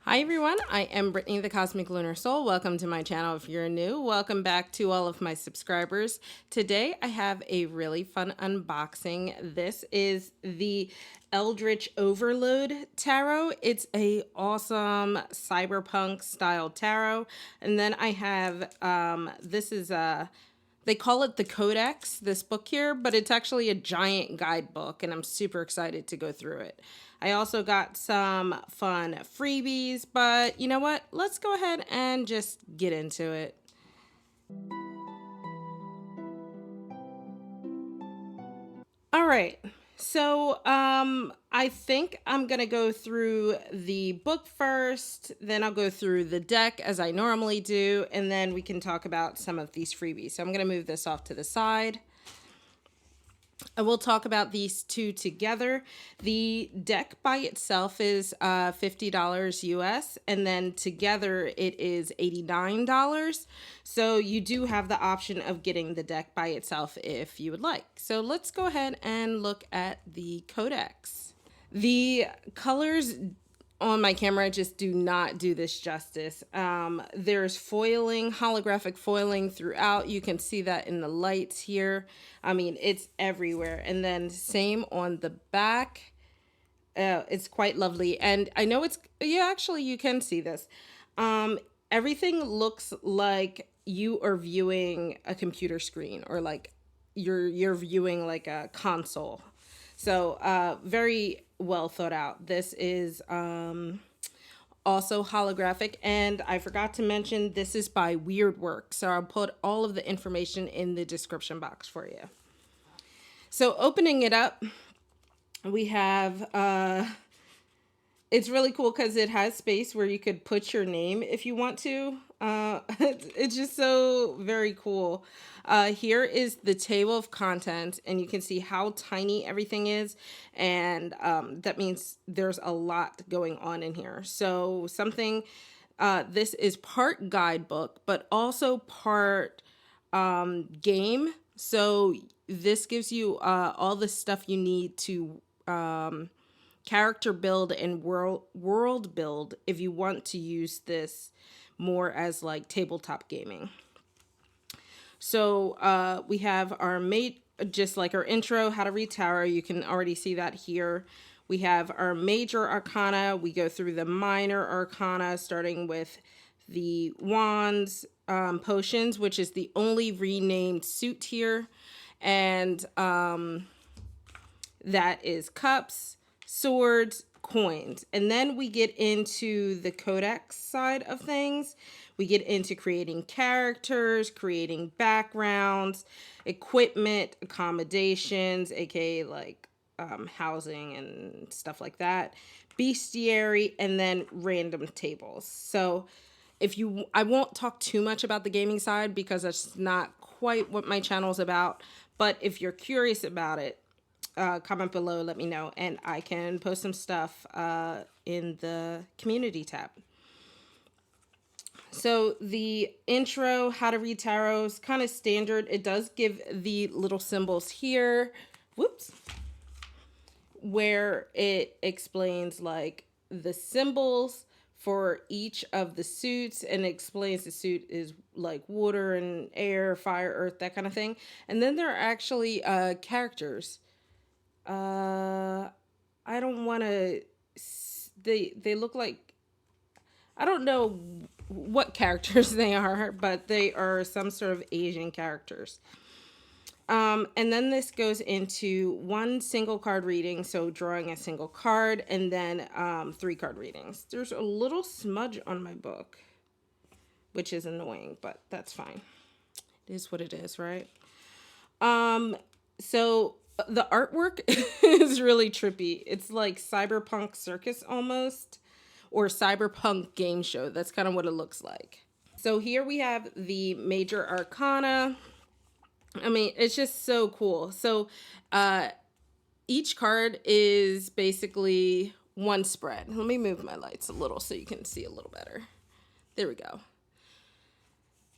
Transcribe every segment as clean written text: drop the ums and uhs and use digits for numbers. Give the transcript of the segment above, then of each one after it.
Hi everyone, I am Brittany the Cosmic Lunar Soul. Welcome to my channel if you're new. Welcome back to all of my subscribers. Today I have a really fun unboxing. This is the Eldritch Overload Tarot. It's a awesome cyberpunk style tarot. And then I have, this is they call it the Codex, this book here, but it's actually a giant guidebook, and I'm super excited to go through it. I also got some fun freebies, but you know what? Let's go ahead and just get into it. All right. So, I think I'm going to go through the book first, then I'll go through the deck as I normally do, and then we can talk about some of these freebies. So I'm going to move this off to the side. I will talk about these two together. The deck by itself is $50 US, and then together it is $89. So you do have the option of getting the deck by itself if you would like. So let's go ahead and look at the Codex. The colors on my camera just do not do this justice. There's foiling, holographic foiling throughout. You can see that in the lights here. I mean, it's everywhere. And then same on the back. It's quite lovely. And I know it's, yeah, actually you can see this. Everything looks like you are viewing a computer screen, or like you're viewing like a console. So very well thought out. This is also holographic, and I forgot to mention this is by Weirdwork, so I'll put all of the information in the description box for you. So opening it up, we have it's really cool because it has space where you could put your name if you want to. It's just so very cool. Here is the table of contents, and you can see how tiny everything is, and that means there's a lot going on in here. So something, this is part guidebook, but also part game. So this gives you all the stuff you need to character build and world build if you want to use this more as like tabletop gaming. So we have our just like our intro, how to read tarot. You can already see that here. We have our major arcana. We go through the minor arcana, starting with the wands, potions, which is the only renamed suit here. And that is cups, swords, coins. And then we get into the codex side of things. We get into creating characters, creating backgrounds, equipment, accommodations, aka like housing and stuff like that, bestiary, and then random tables. So I won't talk too much about the gaming side because that's not quite what my channel is about. But if you're curious about it, comment below, let me know, and I can post some stuff in the community tab. So the intro, how to read tarot, is kind of standard. It does give the little symbols here, whoops, where it explains like the symbols for each of the suits, and explains the suit is like water and air, fire, earth, that kind of thing. And then there are actually characters. I don't want to, they look like, I don't know what characters they are, but they are some sort of Asian characters. And then this goes into one single card reading, so drawing a single card, and then 3 card readings. There's a little smudge on my book, which is annoying, but that's fine. It is what it is, right? So the artwork is really trippy. It's like cyberpunk circus almost, or cyberpunk game show. That's kind of what it looks like. So here we have the major arcana. I mean, it's just so cool. So each card is basically one spread. Let me move my lights a little so you can see a little better. There we go.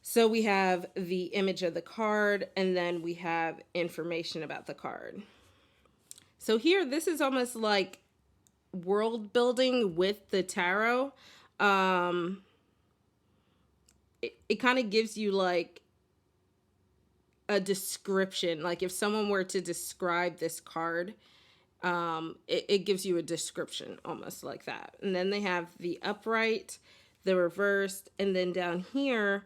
So we have the image of the card, and then we have information about the card. So here, this is almost like world building with the tarot. um, it kind of gives you like a description. Like if someone were to describe this card, it gives you a description almost like that. And then they have the upright, the reversed, and then down here,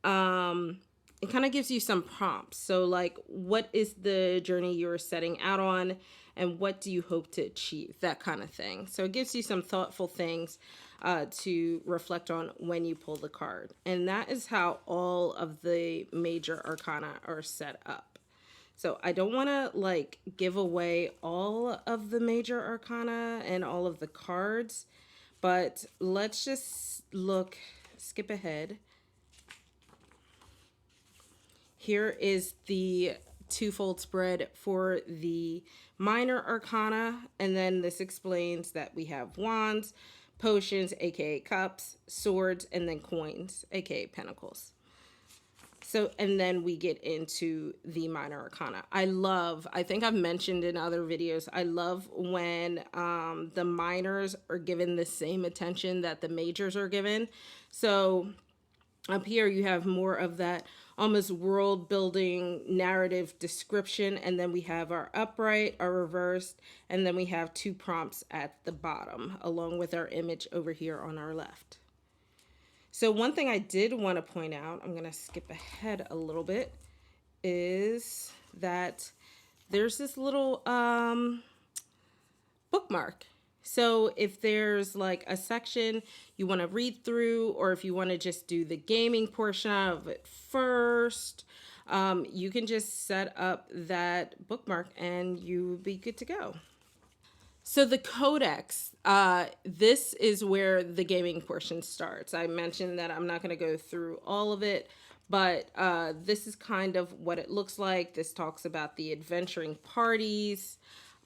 it kind of gives you some prompts. So like, what is the journey you're setting out on, and what do you hope to achieve? That kind of thing. So it gives you some thoughtful things to reflect on when you pull the card. And that is how all of the major arcana are set up. So I don't want to like give away all of the major arcana and all of the cards, but let's just skip ahead. Here is the twofold spread for the minor arcana, and then this explains that we have wands, potions, aka cups, swords, and then coins, aka pentacles. So, and then we get into the minor arcana. I think I've mentioned in other videos, I love when the minors are given the same attention that the majors are given. So up here you have more of that almost world building narrative description, and then we have our upright, our reversed, and then we have two prompts at the bottom along with our image over here on our left. So one thing I did want to point out, I'm going to skip ahead a little bit, is that there's this little bookmark. So if there's like a section you want to read through, or if you want to just do the gaming portion of it first, you can just set up that bookmark and you will be good to go. So the codex, this is where the gaming portion starts. I mentioned that I'm not going to go through all of it, but this is kind of what it looks like. This talks about the adventuring parties.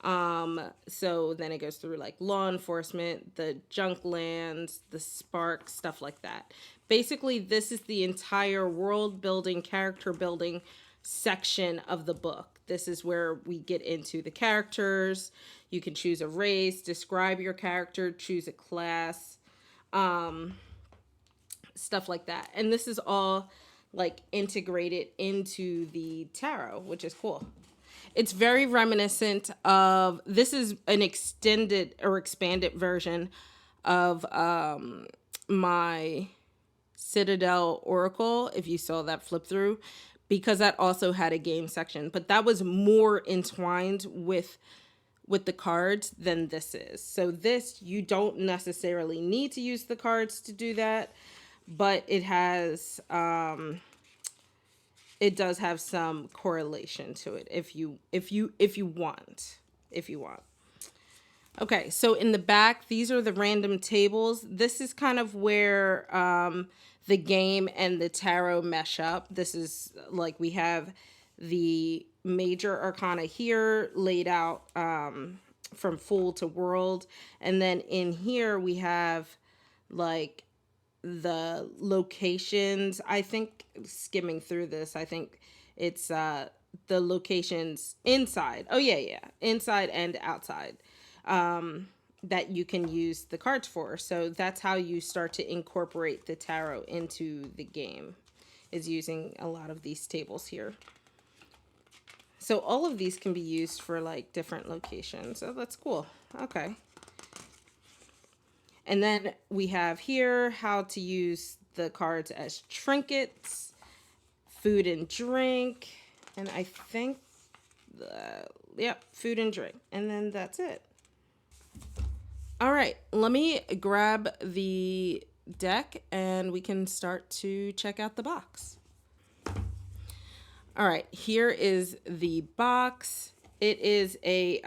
So then it goes through like law enforcement, the junk lands, the spark, stuff like that. Basically, this is the entire world building, character building section of the book. This is where we get into the characters. You can choose a race, describe your character, choose a class, stuff like that. And this is all like integrated into the tarot, which is cool. It's very reminiscent of, this is an extended or expanded version of my Citadel Oracle, if you saw that flip through, because that also had a game section, but that was more entwined with the cards than this is. So this, you don't necessarily need to use the cards to do that, but it has it does have some correlation to it if you want. Okay, so in the back, these are the random tables. This is kind of where the game and the tarot mesh up. This is like, we have the major arcana here laid out from Fool to World. And then in here we have like the locations. I think, skimming through this, I think it's the locations inside. Oh yeah, inside and outside. That you can use the cards for. So that's how you start to incorporate the tarot into the game, is using a lot of these tables here. So all of these can be used for like different locations. So that's cool. Okay. And then we have here how to use the cards as trinkets, food and drink, and I think, food and drink. And then that's it. All right, let me grab the deck and we can start to check out the box. All right, here is the box. It is a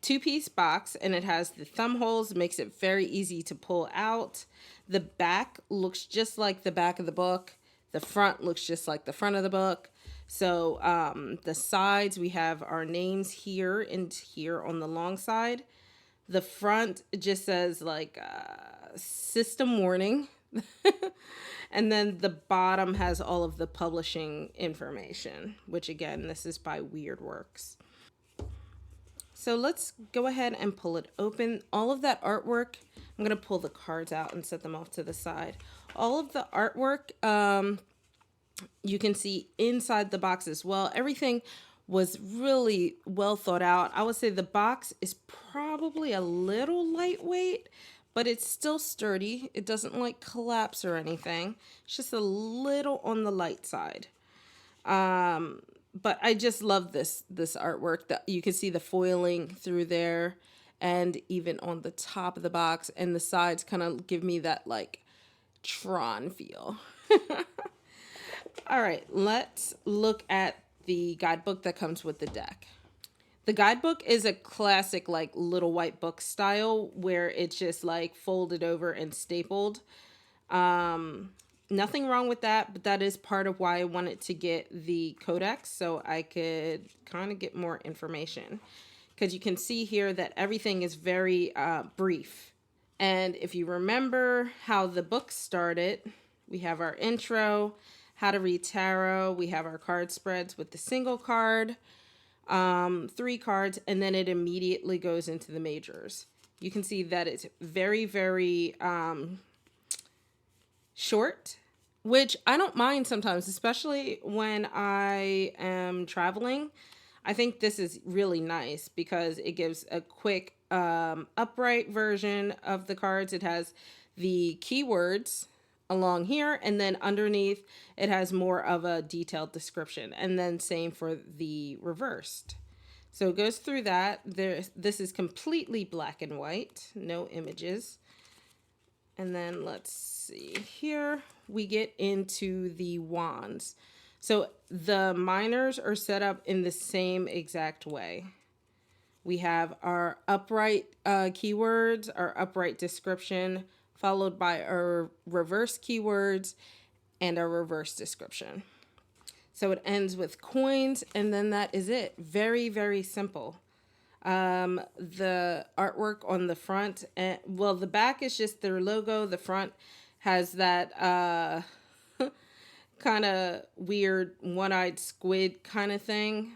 two-piece box, and it has the thumb holes, makes it very easy to pull out. The back looks just like the back of the book. The front looks just like the front of the book. So the sides, we have our names here and here on the long side. The front just says like system warning. And then the bottom has all of the publishing information, which again, this is by Weird Works. So let's go ahead and pull it open. All of that artwork I'm going to pull the cards out and set them off to the side. All of the artwork, you can see inside the box as well. Everything was really well thought out. I would say the box is probably a little lightweight, but it's still sturdy. It doesn't like collapse or anything. It's just a little on the light side. But I just love this artwork. That you can see the foiling through there, and even on the top of the box, and the sides kind of give me that like Tron feel. All right, let's look at the guidebook that comes with the deck. The guidebook is a classic like little white book style where it's just like folded over and stapled. Nothing wrong with that, but that is part of why I wanted to get the Codex, so I could kind of get more information. Because you can see here that everything is very brief. And if you remember how the book started, we have our intro, how to read tarot, we have our card spreads with the single card, 3 cards, and then it immediately goes into the majors. You can see that it's very, very short, which I don't mind sometimes, especially when I am traveling. I think this is really nice because it gives a quick upright version of the cards. It has the keywords along here, and then underneath it has more of a detailed description, and then same for the reversed. So it goes through that. This is completely black and white, no images. And then let's see here, we get into the wands. So the minors are set up in the same exact way. We have our upright keywords, our upright description, followed by our reverse keywords and our reverse description. So it ends with coins, and then that is it. Very, very simple. The artwork on the front, well, the back is just their logo. The front has that kind of weird one-eyed squid kind of thing.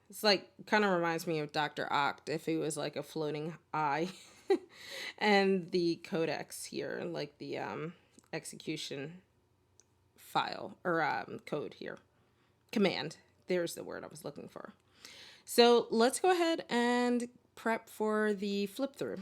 It's like kind of reminds me of Dr. Oct if he was like a floating eye. And the codex here, like the execution file or code here. Command. There's the word I was looking for. So let's go ahead and prep for the flip through.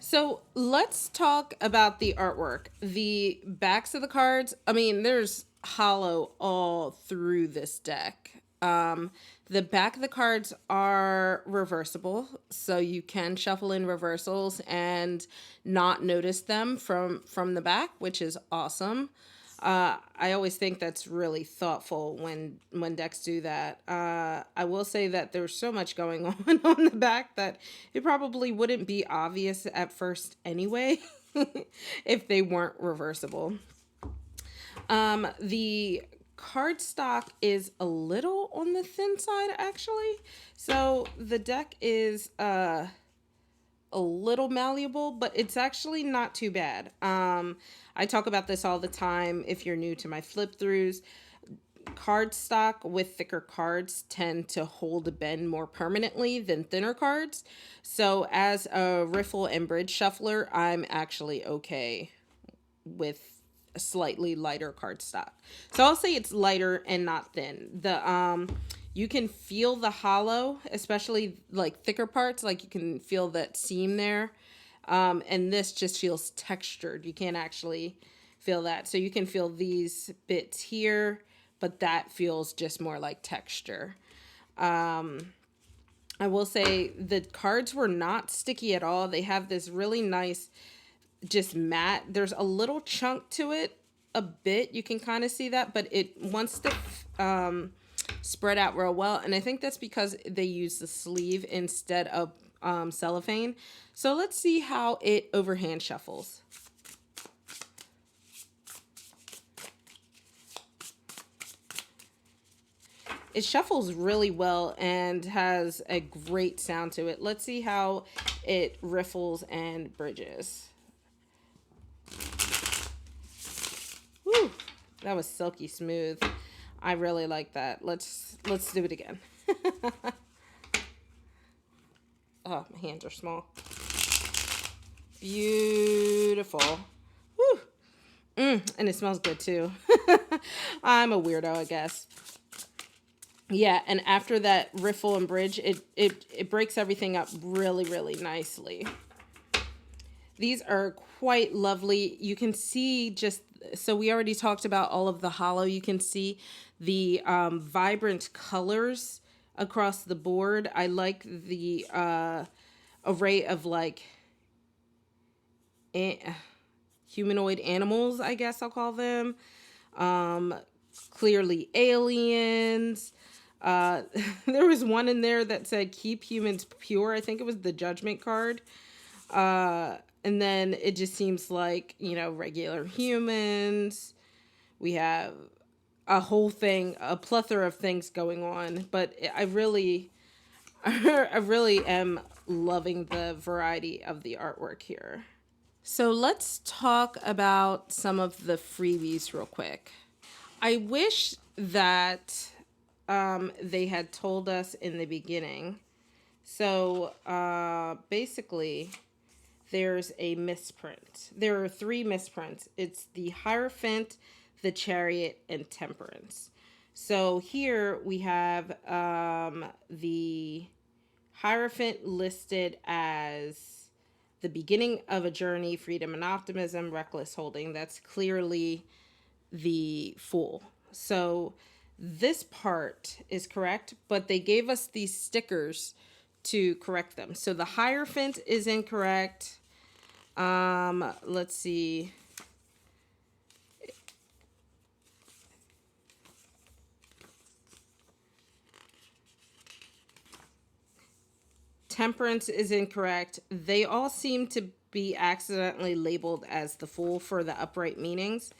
So let's talk about the artwork. The backs of the cards, I mean, there's hollow all through this deck. The back of the cards are reversible, so you can shuffle in reversals and not notice them from the back, which is awesome. I always think that's really thoughtful when decks do that. I will say that there's so much going on the back that it probably wouldn't be obvious at first anyway if they weren't reversible. The cardstock is a little on the thin side actually, so the deck is a little malleable, but it's actually not too bad. I talk about this all the time if you're new to my flip throughs. Cardstock with thicker cards tend to hold a bend more permanently than thinner cards. So as a riffle and bridge shuffler, I'm actually okay with a slightly lighter cardstock. So I'll say it's lighter and not thin. You can feel the hollow, especially like thicker parts, like you can feel that seam there. And this just feels textured. You can't actually feel that. So you can feel these bits here, but that feels just more like texture. I will say the cards were not sticky at all. They have this really nice, just matte. There's a little chunk to it, a bit. You can kind of see that, but it wants to spread out real well. And I think that's because they use the sleeve instead of cellophane. So let's see how it overhand shuffles. It shuffles really well and has a great sound to it. Let's see how it riffles and bridges. Woo, that was silky smooth. I really like that. Let's do it again. Oh, my hands are small. Beautiful. Woo. And it smells good too. I'm a weirdo, I guess. Yeah, and after that riffle and bridge, it breaks everything up really, really nicely. These are quite lovely. You can see just, so we already talked about all of the hollow. You can see the vibrant colors across the board. I like the array of like humanoid animals, I guess I'll call them. Clearly aliens. There was one in there that said keep humans pure. I think it was the judgment card. And then it just seems like, you know, regular humans. We have a whole thing, a plethora of things going on. But I really am loving the variety of the artwork here. So let's talk about some of the freebies real quick. I wish that they had told us in the beginning. So basically, there's a misprint. There are 3 misprints. It's the Hierophant, the Chariot, and Temperance. So here we have the Hierophant listed as the beginning of a journey, freedom and optimism, reckless holding. That's clearly the Fool. So this part is correct, but they gave us these stickers to correct them. So the Hierophant is incorrect. Let's see. Temperance is incorrect. They all seem to be accidentally labeled as the Fool for the upright meanings.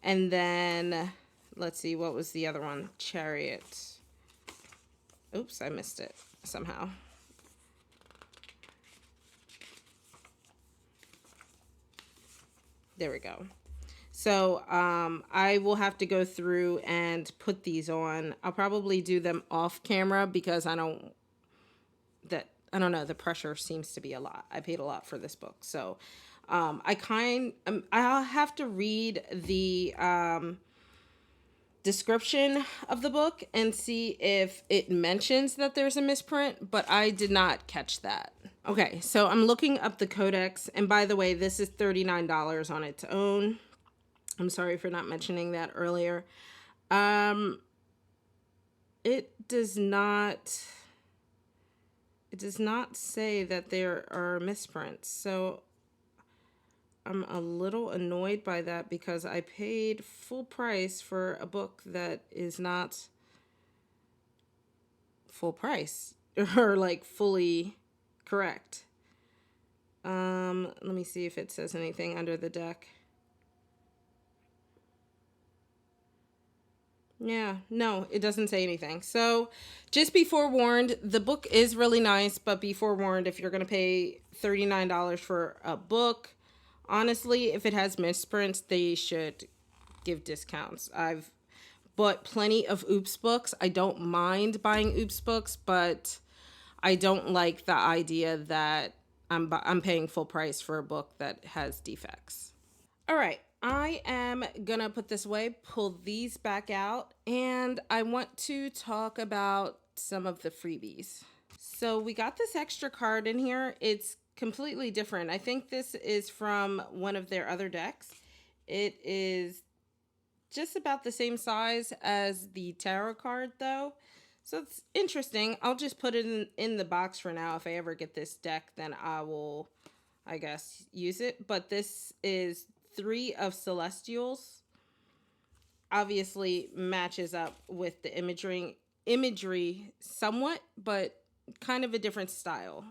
And then, let's see, what was the other one? Chariot. Oops, I missed it somehow. There we go. So I will have to go through and put these on. I'll probably do them off camera because I don't know, the pressure seems to be a lot. I paid a lot for this book. So I'll have to read the description of the book and see if it mentions that there's a misprint, but I did not catch that. Okay, so I'm looking up the Codex, and by the way, this is $39 on its own. I'm sorry for not mentioning that earlier. Um, it does not say that there are misprints, so I'm a little annoyed by that because I paid full price for a book that is not full price or like fully correct. Let me see if it says anything under the deck. Yeah, no, it doesn't say anything. So just be forewarned, the book is really nice, but be forewarned if you're going to pay $39 for a book. Honestly, if it has misprints, they should give discounts. I've bought plenty of Oops books. I don't mind buying Oops books, but I don't like the idea that I'm paying full price for a book that has defects. All right, I am gonna put this away, pull these back out, and I want to talk about some of the freebies. So we got this extra card in here. It's completely different. I think this is from one of their other decks. It is just about the same size as the tarot card though. So it's interesting. I'll just put it in the box for now. If I ever get this deck, then I will, I guess, use it. But this is 3 of Celestials. Obviously matches up with the imagery somewhat, but kind of a different style.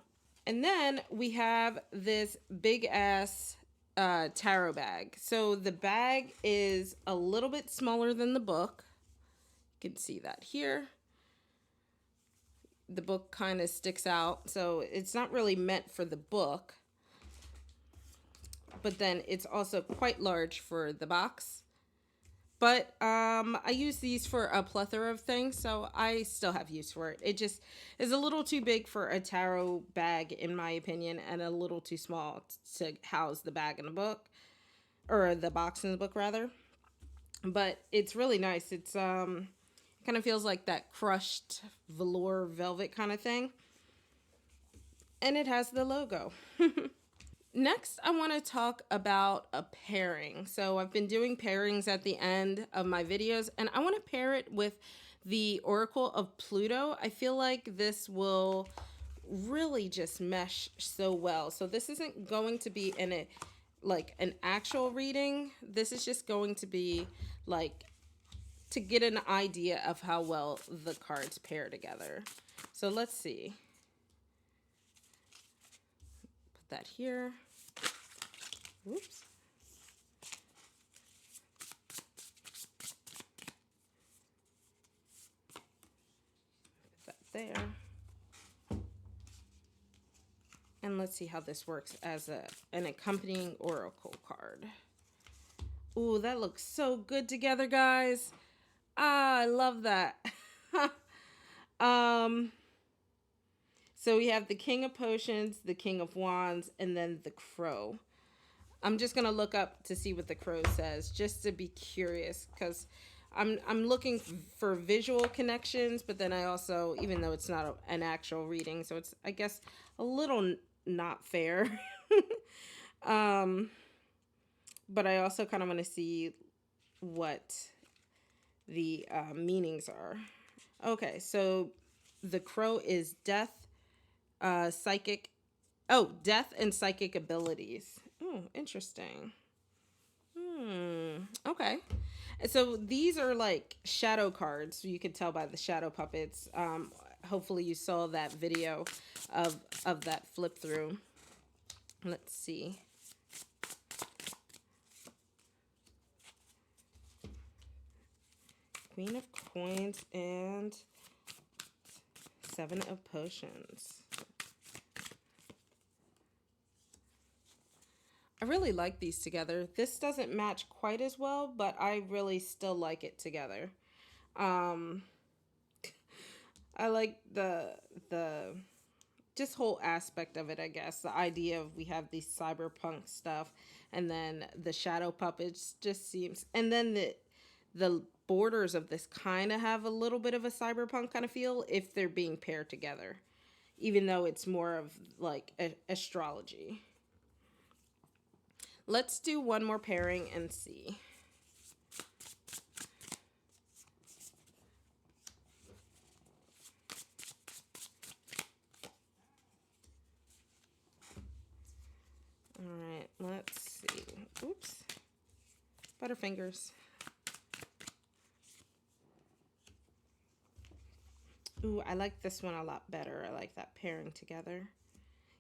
And then we have this big ass tarot bag. So the bag is a little bit smaller than the book. You can see that here. The book kind of sticks out, so it's not really meant for the book. But then it's also quite large for the box. But I use these for a plethora of things, so I still have use for it. It just is a little too big for a tarot bag, in my opinion, and a little too small to house the bag in the book, or the box in the book, rather. But it's really nice. It's kind of feels like that crushed velour velvet kind of thing. And it has the logo. Next, I want to talk about a pairing. So I've been doing pairings at the end of my videos, and I want to pair it with the Oracle of Pluto. I feel like this will really just mesh so well. So this isn't going to be like an actual reading. This is just going to be like to get an idea of how well the cards pair together. So let's see. Put that here. Oops. Put that there. And let's see how this works as an accompanying oracle card. Ooh, that looks so good together, guys. Ah, I love that. So we have the King of Potions, the King of Wands, and then the Crow. I'm just gonna look up to see what the Crow says, just to be curious, because I'm looking for visual connections, but then I also, even though it's not an actual reading, so it's, I guess, a little not fair. But I also kind of want to see what the meanings are. Okay, so the Crow is death, psychic. Oh, death and psychic abilities. Oh, interesting. Okay. And so these are like shadow cards. You could tell by the shadow puppets. Hopefully you saw that video of that flip through. Let's see. Queen of Coins and 7 of Potions. I really like these together. This doesn't match quite as well, but I really still like it together. I like the just whole aspect of it, I guess. The idea of we have these cyberpunk stuff, and then the shadow puppets just seems, and then the borders of this kind of have a little bit of a cyberpunk kind of feel if they're being paired together. even though it's more of like astrology. Let's do one more pairing and see. All right, let's see. Oops. Butterfingers. Ooh, I like this one a lot better. I like that pairing together.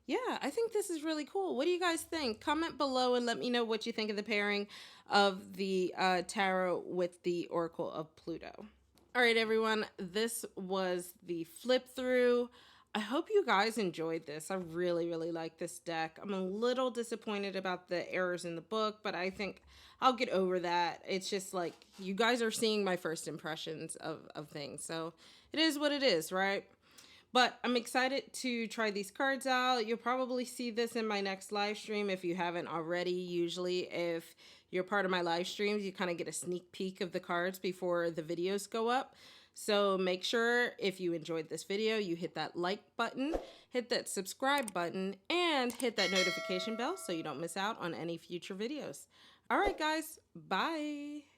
Yeah, I think this is really cool. What do you guys think? Comment below and let me know what you think of the pairing of the tarot with the Oracle of Pluto. All right, everyone, this was the flip through. I hope you guys enjoyed this. I really, really like this deck. I'm a little disappointed about the errors in the book, but I think I'll get over that. It's just like you guys are seeing my first impressions of things. So it is what it is, right? But I'm excited to try these cards out. You'll probably see this in my next live stream if you haven't already. Usually if you're part of my live streams, you kind of get a sneak peek of the cards before the videos go up. So make sure if you enjoyed this video, you hit that like button, hit that subscribe button, and hit that notification bell so you don't miss out on any future videos. All right, guys, bye.